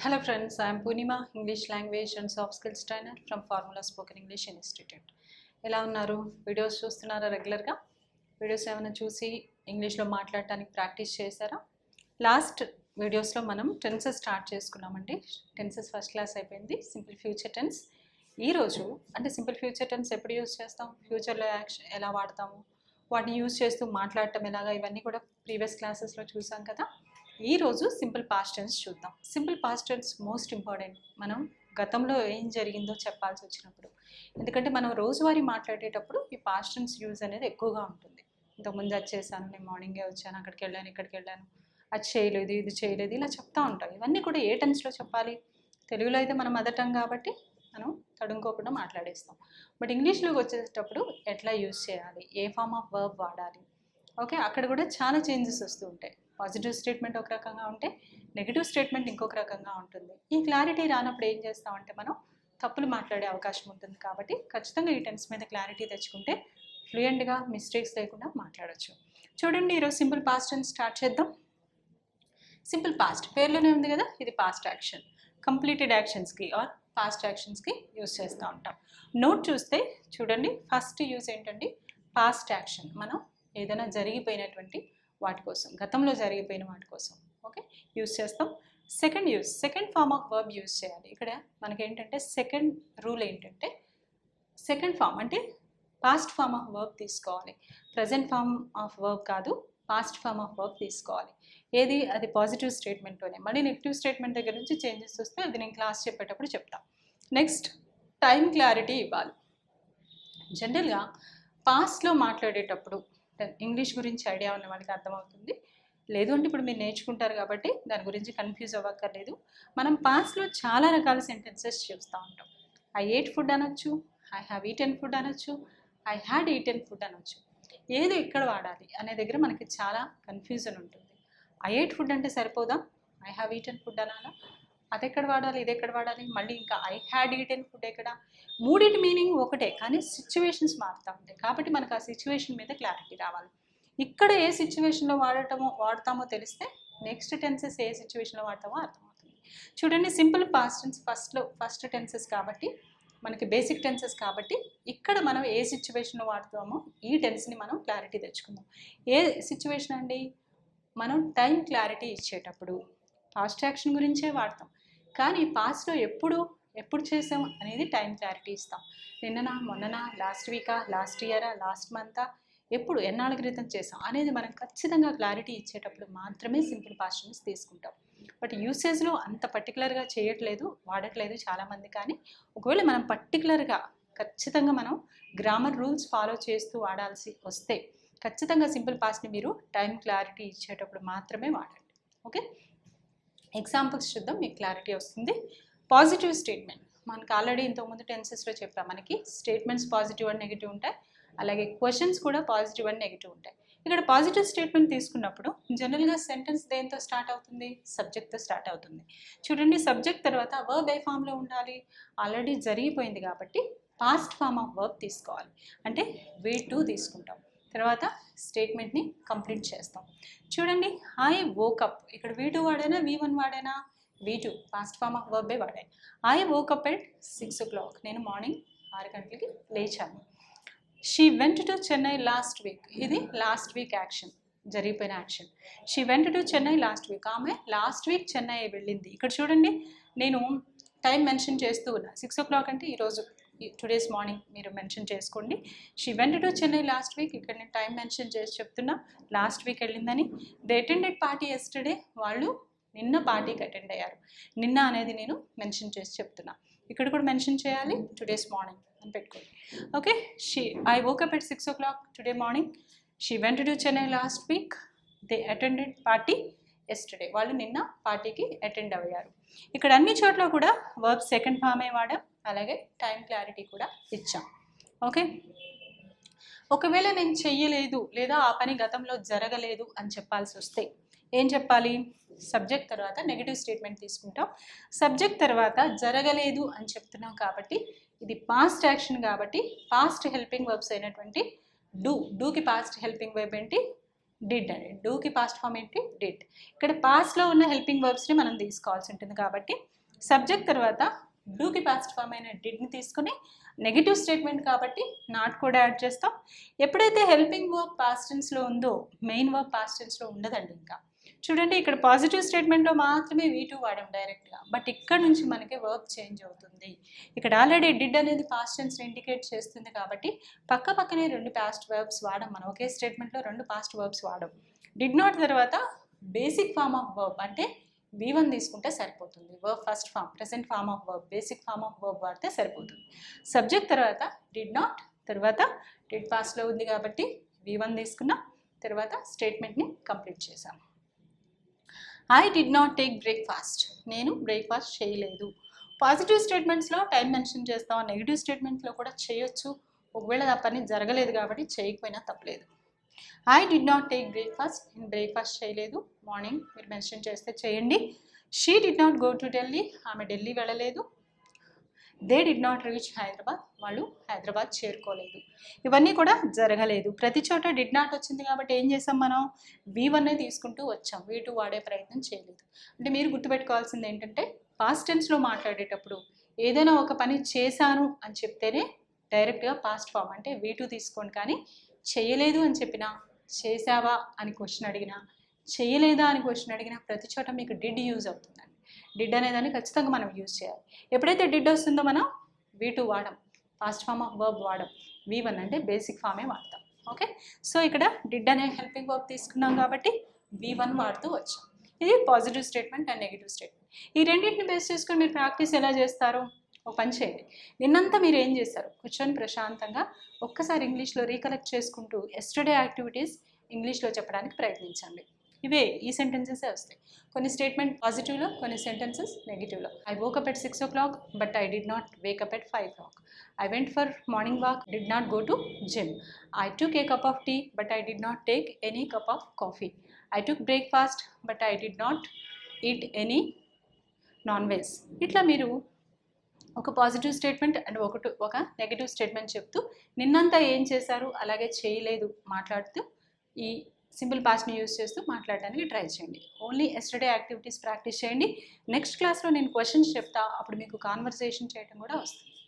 Hello friends, I am Punima, English language and soft skills trainer from Formula Spoken English Institute. ఎలా ఉన్నారు? Videos చూస్తున్నారా రెగ్యులర్గా? Videos ఏమైనా చూసి ఇంగ్లీష్లో మాట్లాడటానికి ప్రాక్టీస్ చేశారా? లాస్ట్ వీడియోస్లో మనం టెన్సెస్ స్టార్ట్ చేసుకున్నామండి. టెన్సెస్ ఫస్ట్ క్లాస్ అయిపోయింది. Simple future tense. ఈరోజు అంటే సింపుల్ ఫ్యూచర్ టెన్స్ ఎప్పుడు యూజ్ చేస్తాం, ఫ్యూచర్లో యాక్షన్ ఎలా వాడతాము, వాటిని యూజ్ చేస్తూ మాట్లాడటం ఎలాగా, ఇవన్నీ కూడా ప్రీవియస్ క్లాసెస్లో చూసాం కదా. ఈరోజు సింపుల్ పాస్ట్ టెన్స్ చూద్దాం. Simple past tense most important. మనం గతంలో ఏం జరిగిందో చెప్పాల్సి వచ్చినప్పుడు, ఎందుకంటే మనం రోజువారీ మాట్లాడేటప్పుడు ఈ పాస్ట్ టెన్స్ యూజ్ అనేది ఎక్కువగా ఉంటుంది. ఇంతకుముందు అది చేశాను, నేను మార్నింగే వచ్చాను, అక్కడికి వెళ్ళాను, ఇక్కడికి వెళ్ళాను, అది చేయలేదు, ఇది చేయలేదు, ఇలా చెప్తూ ఉంటాం. ఇవన్నీ కూడా ఏ టెన్స్లో చెప్పాలి? తెలుగులో అయితే మనం మదర్ టంగ్ కాబట్టి మనం తడుముకోకుండా మాట్లాడేస్తాం. బట్ ఇంగ్లీష్లోకి వచ్చేటప్పుడు ఎట్లా యూజ్ చేయాలి, ఏ ఫామ్ ఆఫ్ వర్బ్ వాడాలి, ఓకే, అక్కడ కూడా చాలా చేంజెస్ వస్తూ ఉంటాయి. పాజిటివ్ స్టేట్మెంట్ ఒక రకంగా ఉంటే నెగిటివ్ స్టేట్మెంట్ ఇంకొక రకంగా ఉంటుంది. ఈ క్లారిటీ రానప్పుడు ఏం చేస్తామంటే మనం తప్పులు మాట్లాడే అవకాశం ఉంటుంది. కాబట్టి ఖచ్చితంగా ఈ టెన్స్ మీద క్లారిటీ తెచ్చుకుంటే ఫ్లూయెంట్గా మిస్టేక్స్ లేకుండా మాట్లాడచ్చు. చూడండి, ఈరోజు సింపుల్ పాస్ట్ టెన్స్ స్టార్ట్ చేద్దాం. సింపుల్ పాస్ట్ పేర్లోనే ఉంది కదా, ఇది పాస్ట్ యాక్షన్. కంప్లీటెడ్ యాక్షన్స్కి ఆర్ పాస్ట్ యాక్షన్స్కి యూజ్ చేస్తూ ఉంటాం. నోట్ చూస్తే చూడండి, ఫస్ట్ యూజ్ ఏంటంటే పాస్ట్ యాక్షన్. మనం ఏదైనా జరిగిపోయినటువంటి వాటి కోసం, గతంలో జరిగిపోయిన వాటి కోసం ఓకే యూజ్ చేస్తాం. Second use, second form of verb use చేయాలి. ఇక్కడ మనకేంటంటే సెకండ్ రూల్ ఏంటంటే సెకండ్ ఫామ్ అంటే పాస్ట్ ఫామ్ ఆఫ్ వర్బ్ తీసుకోవాలి. ప్రజెంట్ ఫామ్ ఆఫ్ వర్బ్ కాదు, పాస్ట్ ఫామ్ ఆఫ్ వర్బ్ తీసుకోవాలి. ఏది? అది పాజిటివ్ స్టేట్మెంట్తోనే. మళ్ళీ నెగిటివ్ స్టేట్మెంట్ దగ్గర నుంచి చేంజెస్ వస్తే అది నేను క్లాస్ చెప్పేటప్పుడు చెప్తాను. నెక్స్ట్, టైం క్లారిటీ ఇవ్వాలి. జనరల్గా పాస్ట్లో మాట్లాడేటప్పుడు ఇంగ్లీష్ గురించి ఐడియా ఉన్న వాళ్ళకి అర్థమవుతుంది, లేదు అంటే ఇప్పుడు మీరు నేర్చుకుంటారు కాబట్టి దాని గురించి కన్ఫ్యూజ్ అవ్వక్కర్లేదు. మనం పాస్ట్లో చాలా రకాల సెంటెన్సెస్ చూస్తూ ఉంటాం. ఐ ఏట్ ఫుడ్ అనొచ్చు, ఐ హ్యావ్ ఈటెన్ ఫుడ్ అనొచ్చు, ఐ హ్యాడ్ ఈటెన్ ఫుడ్ అనొచ్చు. ఏది ఎక్కడ వాడాలి అనే దగ్గర మనకి చాలా కన్ఫ్యూజన్ ఉంటుంది. ఐ ఏట్ ఫుడ్ అంటే సరిపోదా? ఐ హ్యావ్ ఈటెన్ ఫుడ్ అనాలా? అది ఎక్కడ వాడాలి, ఇది ఎక్కడ వాడాలి? మళ్ళీ ఇంకా ఐ హ్యాడ్ ఈటెన్ ఫుడ్ ఎక్కడ? మూడింటి మీనింగ్ ఒకటే, కానీ సిచ్యువేషన్స్ మారుతూ ఉంటాయి. కాబట్టి మనకు ఆ సిచ్యువేషన్ మీద క్లారిటీ రావాలి. ఇక్కడ ఏ సిచ్యువేషన్లో వాడతామో తెలిస్తే నెక్స్ట్ టెన్సెస్ ఏ సిచ్యువేషన్లో వాడతామో అర్థమవుతుంది. చూడండి, simple past tense first tenses కాబట్టి మనకి బేసిక్ టెన్సెస్ కాబట్టి ఇక్కడ మనం ఏ సిచ్యువేషన్లో వాడతామో ఈ టెన్స్ని మనం క్లారిటీ తెచ్చుకుందాం. ఏ సిచ్యువేషన్ అండి? మనం టైం క్లారిటీ ఇచ్చేటప్పుడు పాస్ట్ యాక్షన్ గురించే వాడతాం, కానీ పాస్ట్లో ఎప్పుడు చేసాం అనేది టైం క్లారిటీ ఇస్తాం. నిన్ననా, మొన్ననా, లాస్ట్ వీకా, లాస్ట్ ఇయరా, లాస్ట్ మంతా, ఎప్పుడు, ఎన్నాళ్ళ క్రితం చేసాం అనేది మనం ఖచ్చితంగా క్లారిటీ ఇచ్చేటప్పుడు మాత్రమే సింపుల్ పాస్ట్ టెన్స్ తీసుకుంటాం. బట్ యూసేజ్లో అంత పర్టికులర్గా వాడట్లేదు చాలామంది. కానీ ఒకవేళ మనం పర్టికులర్గా ఖచ్చితంగా మనం గ్రామర్ రూల్స్ ఫాలో చేస్తూ వాడాల్సి వస్తే ఖచ్చితంగా సింపుల్ పాస్ట్ని మీరు టైం క్లారిటీ ఇచ్చేటప్పుడు మాత్రమే వాడండి. ఓకే, ఎగ్జాంపుల్స్ చూద్దాం, మీకు క్లారిటీ వస్తుంది. పాజిటివ్ స్టేట్మెంట్ మనకు ఆల్రెడీ ఇంతకుముందు టెన్సెస్లో చెప్పాం. మనకి స్టేట్మెంట్స్ పాజిటివ్ అండ్ నెగిటివ్ ఉంటాయి, అలాగే క్వశ్చన్స్ కూడా పాజిటివ్ అండ్ నెగిటివ్ ఉంటాయి. ఇక్కడ పాజిటివ్ స్టేట్మెంట్ తీసుకున్నప్పుడు జనరల్గా సెంటెన్స్ దేంతో స్టార్ట్ అవుతుంది? సబ్జెక్ట్తో స్టార్ట్ అవుతుంది. చూడండి, సబ్జెక్ట్ తర్వాత వర్బ్ ఏ ఫామ్లో ఉండాలి? ఆల్రెడీ జరిగిపోయింది కాబట్టి పాస్ట్ ఫామ్ ఆఫ్ వర్బ్ తీసుకోవాలి. అంటే V2 తీసుకుంటాం. తర్వాత స్టేట్మెంట్ని కంప్లీట్ చేస్తాం. చూడండి, ఐ వోకప్, ఇక్కడ V2 వాడైనా V1 వాడైనా? V2 పాస్ట్ ఫామ్ ఆఫ్ వర్బే వాడాయి. ఐ వోకప్ ఎట్ 6 o'clock, నేను మార్నింగ్ 6 గంటలకి లేచాను. She went to Chennai last week, ఇది లాస్ట్ వీక్ యాక్షన్, జరిగిపోయిన action. She went to Chennai last week, ఆమె లాస్ట్ వీక్ చెన్నై వెళ్ళింది. ఇక్కడ చూడండి, నేను టైం మెన్షన్ చేస్తూ ఉన్నా. 6 o'clock అంటే ఈరోజు, టుడేస్ మార్నింగ్ మీరు మెన్షన్ చేసుకోండి. She went to Chennai last week, ఇక్కడ నేను టైం మెన్షన్ చేసి చెప్తున్నా, లాస్ట్ వీక్ వెళ్ళిందని. దే అటెండెడ్ పార్టీ ఎస్టర్డే, వాళ్ళు నిన్న పార్టీకి అటెండ్ అయ్యారు. నిన్న అనేది నేను మెన్షన్ చేసి చెప్తున్నా. ఇక్కడ కూడా మెన్షన్ చేయాలి, టుడేస్ మార్నింగ్ అని పెట్టుకోండి. Okay, I woke up at 6 o'clock today morning. She went to Chennai last week. They attended party yesterday, వాళ్ళు నిన్న పార్టీకి అటెండ్ అయ్యారు. ఇక్కడ అన్ని చోట్ల కూడా వర్బ్ సెకండ్ ఫామే వాడాం, అలాగే టైం క్లారిటీ కూడా ఇచ్చాం. ఓకే, ఒకవేళ నేను చెయ్యలేదు లేదా ఆ పని గతంలో జరగలేదు అని చెప్పాల్సి వస్తే ఏం చెప్పాలి? సబ్జెక్ట్ తర్వాత నెగిటివ్ స్టేట్మెంట్ తీసుకుంటాం. సబ్జెక్ట్ తర్వాత జరగలేదు అని చెప్తున్నాం కాబట్టి ఇది పాస్ట్ యాక్షన్ కాబట్టి పాస్ట్ హెల్పింగ్ వర్బ్స్ అయినటువంటి డూకి పాస్ట్ హెల్పింగ్ వర్బ్ ఏంటి? డిడ్ అండి. డూకి పాస్ట్ ఫామ్ ఏంటి? డిడ్. ఇక్కడ పాస్ట్లో ఉన్న హెల్పింగ్ వర్బ్స్ని మనం తీసుకోవాల్సి ఉంటుంది కాబట్టి సబ్జెక్ట్ తర్వాత డూకి పాస్ట్ ఫామ్ అయిన డిడ్ని తీసుకుని నెగిటివ్ స్టేట్మెంట్ కాబట్టి నాట్ కూడా యాడ్ చేస్తాం. ఎప్పుడైతే హెల్పింగ్ వర్బ్ పాస్ట్ టెన్స్లో ఉందో మెయిన్ వర్బ్ పాస్ట్ టెన్స్లో ఉండదండి. ఇంకా చూడండి, ఇక్కడ పాజిటివ్ స్టేట్మెంట్లో మాత్రమే V2 వాడాం డైరెక్ట్గా, బట్ ఇక్కడ నుంచి మనకి వర్బ్ చేంజ్ అవుతుంది. ఇక్కడ ఆల్రెడీ డిడ్ అనేది పాస్ట్ టెన్స్ని ఇండికేట్ చేస్తుంది కాబట్టి పక్క పక్కనే రెండు పాస్ట్ వర్బ్స్ వాడడం. మనం ఒకే స్టేట్మెంట్లో రెండు పాస్ట్ వర్బ్స్ వాడడం. డిడ్ నాట్ తర్వాత బేసిక్ ఫామ్ ఆఫ్ వర్బ్ అంటే V1 తీసుకుంటే సరిపోతుంది. Verb first form, present form of verb, basic form of verb వాడితే సరిపోతుంది. సబ్జెక్ట్ తర్వాత డిడ్ నాట్, తర్వాత డిడ్ పాస్ట్లో ఉంది కాబట్టి V1 తీసుకున్నాం, తర్వాత స్టేట్మెంట్ని కంప్లీట్ చేసాం. I did not take breakfast, నేను బ్రేక్ఫాస్ట్ చేయలేదు. పాజిటివ్ స్టేట్మెంట్స్లో టైం మెన్షన్ చేస్తాం, నెగిటివ్ స్టేట్మెంట్స్లో కూడా చేయొచ్చు. ఒకవేళ ఆ పని జరగలేదు కాబట్టి చేయకపోయినా తప్పలేదు. I did not take breakfast, నేను బ్రేక్ఫాస్ట్ చేయలేదు. మార్నింగ్ మీరు మెన్షన్ చేస్తే చేయండి. She did not go to Delhi, ఆమె ఢిల్లీ వెళ్ళలేదు. They did not reach Hyderabad, వాళ్ళు హైదరాబాద్ చేరుకోలేదు. ఇవన్నీ కూడా జరగలేదు. ప్రతి చోట డిడ్ నాట్ వచ్చింది కాబట్టి ఏం చేసాం మనం? V1 తీసుకుంటూ వచ్చాం, V2 వాడే ప్రయత్నం చేయలేదు. అంటే మీరు గుర్తుపెట్టుకోవాల్సింది ఏంటంటే పాస్ట్ టెన్స్లో మాట్లాడేటప్పుడు ఏదైనా ఒక పని చేశాను అని చెప్తేనే డైరెక్ట్గా పాస్ట్ ఫామ్ అంటే V2 తీసుకోండి. కానీ చేయలేదు అని చెప్పినా, చేసావా అని క్వశ్చన్ అడిగినా, చేయలేదా అని క్వశ్చన్ అడిగినా ప్రతి చోట మీకు డిడ్ యూజ్ అవుతుందండి. డిడ్ అనేదాన్ని ఖచ్చితంగా మనం యూజ్ చేయాలి. ఎప్పుడైతే డిడ్ వస్తుందో మనం V2 వాడం, పాస్ట్ ఫామ్ ఆఫ్ వర్బ్ వాడం, V1 అంటే బేసిక్ ఫామే వాడతాం. ఓకే, సో ఇక్కడ డిడ్ అనే హెల్పింగ్ వర్బ్ తీసుకున్నాం కాబట్టి V1 వాడుతూ వచ్చాం. ఇది positive statement and negative statement. ఈ రెండింటిని బేస్ చేసుకొని మీరు ప్రాక్టీస్ ఎలా చేస్తారు? ఒక పని చేయండి. నిన్నంతా మీరు ఏం చేస్తారు? కూర్చొని ప్రశాంతంగా ఒక్కసారి ఇంగ్లీష్లో రీకలెక్ట్ చేసుకుంటూ ఎస్టర్డే యాక్టివిటీస్ ఇంగ్లీష్లో చెప్పడానికి ప్రయత్నించండి. ఇవే ఈ సెంటెన్సెసే వస్తాయి. కొన్ని స్టేట్మెంట్ పాజిటివ్లో, కొన్ని సెంటెన్సెస్ నెగిటివ్లో. I woke up at 6 o'clock but I did not wake up at 5 o'clock. I went for morning walk, did not go to gym. I took a cup of tea but I did not take any cup of coffee. I took breakfast but I did not eat any non veg. ఇట్లా మీరు ఒక positive statement and ఒక negative statement చెప్తూ నిన్నంతా ఏం చేశారు, అలాగే చేయలేదు మాట్లాడుతూ ఈ సింపుల్ పాస్ట్ని యూజ్ చేస్తూ మాట్లాడడానికి ట్రై చేయండి. ఓన్లీ ఎస్టర్డే యాక్టివిటీస్ ప్రాక్టీస్ చేయండి. నెక్స్ట్ క్లాస్లో నేను క్వశ్చన్స్ చెప్తా, అప్పుడు మీకు కాన్వర్సేషన్ చేయడం కూడా వస్తుంది.